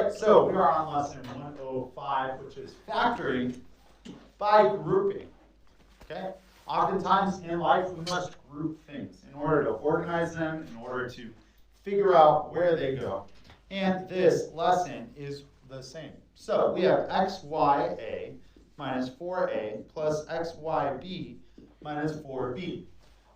right, so we are on lesson 105, which is factoring by grouping. Okay? Oftentimes in life, we must group things in order to organize them, in order to figure out where they go. And this lesson is the same. So we have xya minus 4a plus xyb minus 4b.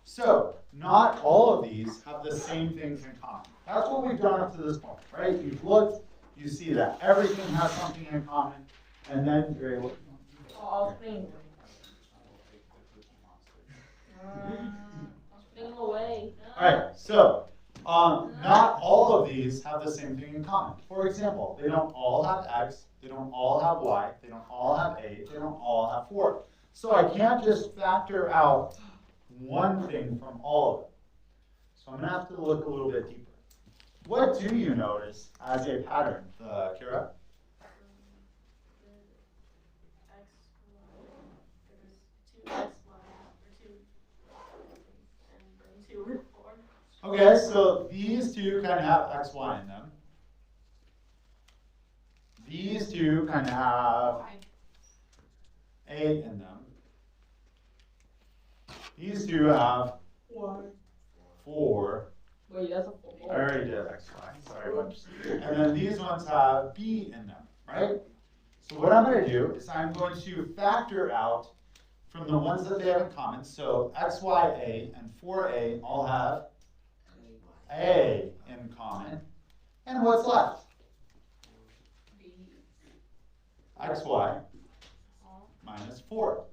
So not all of these have the same things in common. That's what we've done up to this point, right? You've looked, you see that everything has something in common, and then you're able to. All things. Thing away. All right, so not all of these have the same thing in common. For example, they don't all have x, they don't all have y, they don't all have a, they don't all have 4. So I can't just factor out one thing from all of them. So I'm going to have to look a little bit deeper. What do you notice as a pattern, Kira? Okay, so these two kind of have x, y in them. These two kind of have a in them. These two have 4. Wait, that's a 4. I already did x, y. Sorry. And then these ones have b in them, right? So what I'm going to do is I'm going to factor out from the ones that they have in common. So x, y, a, and 4a all have a in common. And what's left? X, y minus 4.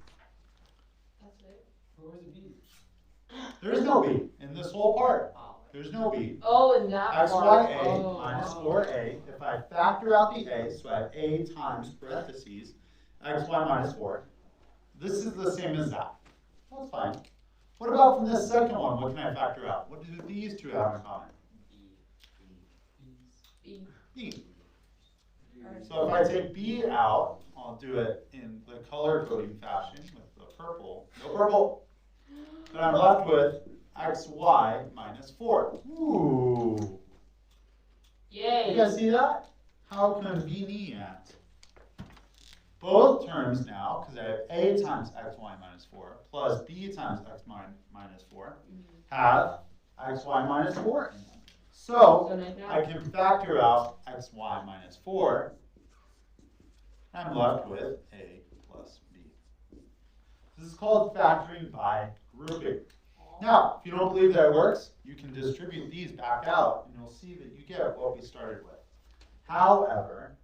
That's it. Where's the b? There is no b in this whole part. There's no b. Oh, in that X, part. y, a minus 4a. If I factor out the a, so I have a times parentheses, x, y minus 4. This is the same as that. That's fine. What about from this second one? What can I factor out? What do these two have in common? B. B. So if I take b out, I'll do it in the color coding fashion with the purple. No purple. Then I'm left with xy minus 4. Ooh. Yay. You guys see that? How convenient. Both terms now, because I have a times xy minus 4 plus b times x minus 4, have xy minus 4 in them. So I can factor out xy minus 4. I'm left with a plus b. This is called factoring by grouping. Now, if you don't believe that it works, you can distribute these back out, and you'll see that you get what we started with. However,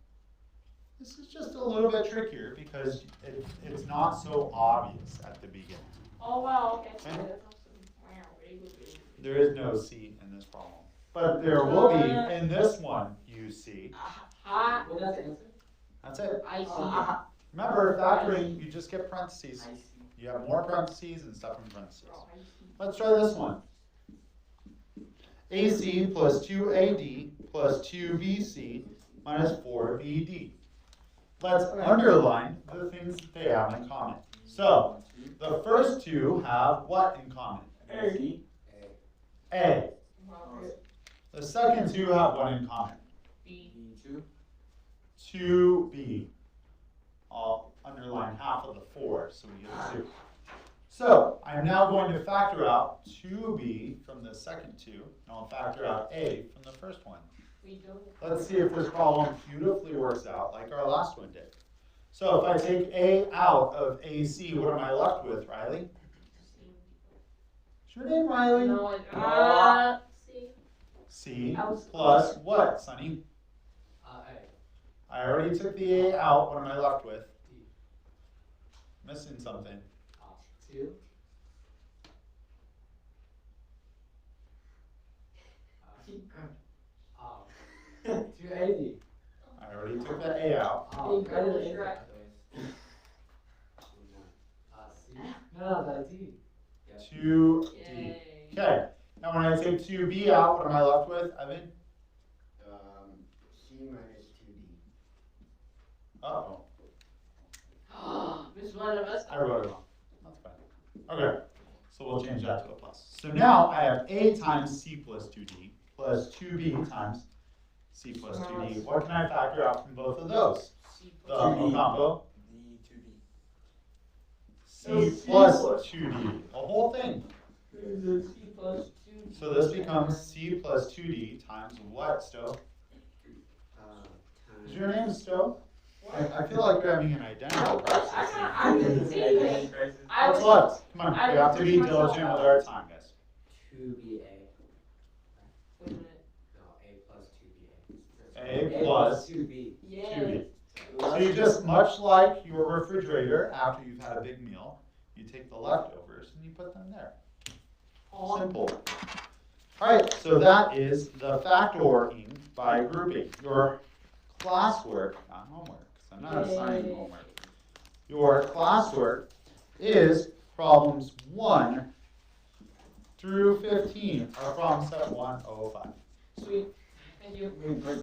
this is just a little bit trickier because it's not so obvious at the beginning. Oh, wow. Okay. There is no C in this problem. But there will be in this one, you see. Well, that's the answer. That's it. I see. Remember, factoring, you just get parentheses. You have more parentheses and stuff in parentheses. Let's try this one. AC plus 2AD plus 2BC minus 4BD. Let's underline the things that they have in common. So, the first two have what in common? A. The second two have what in common? B. 2B. I'll underline half of the 4, so we get a 2. So, I'm now going to factor out 2B from the second two, and I'll factor out A from the first one. Let's see if this problem beautifully works out like our last one did. So if I take A out of AC, what am I left with, Riley? What's your name, Riley? No, C plus what, Sonny? A. I already took the A out. What am I left with? Missing something. 2. 280. I already took that A out. C. No, that's D. 2D. Okay. Now when I take 2B out, what am I left with, Evan? C minus 2D. Uh-oh. Which one of us? I wrote it wrong. That's fine. Okay. So we'll change that to a plus. So now I have A times C plus 2D plus 2B times C plus 2D. What can I factor out from both of those? C The plus 2D. Ocampo. D2D. C plus 2D. The whole thing. C plus 2. So this becomes C plus 2D times what, Stowe? Is your name Stowe? I feel like you're having an identity crisis. I didn't see anything. I What's was, left? Come on, we have to be diligent with our time, guys. 2BA. wait a minute. No, A plus 2BA. A plus 2B. Yeah. 2D. So you just, much like your refrigerator, after you've had a big meal, you take the leftovers and you put them there. Simple. Alright, so that is the factoring by grouping. Your classwork, not homework, because I'm not assigning Yay. homework. Your classwork is problems 1 through 15 are from set 105. Sweet. Thank you.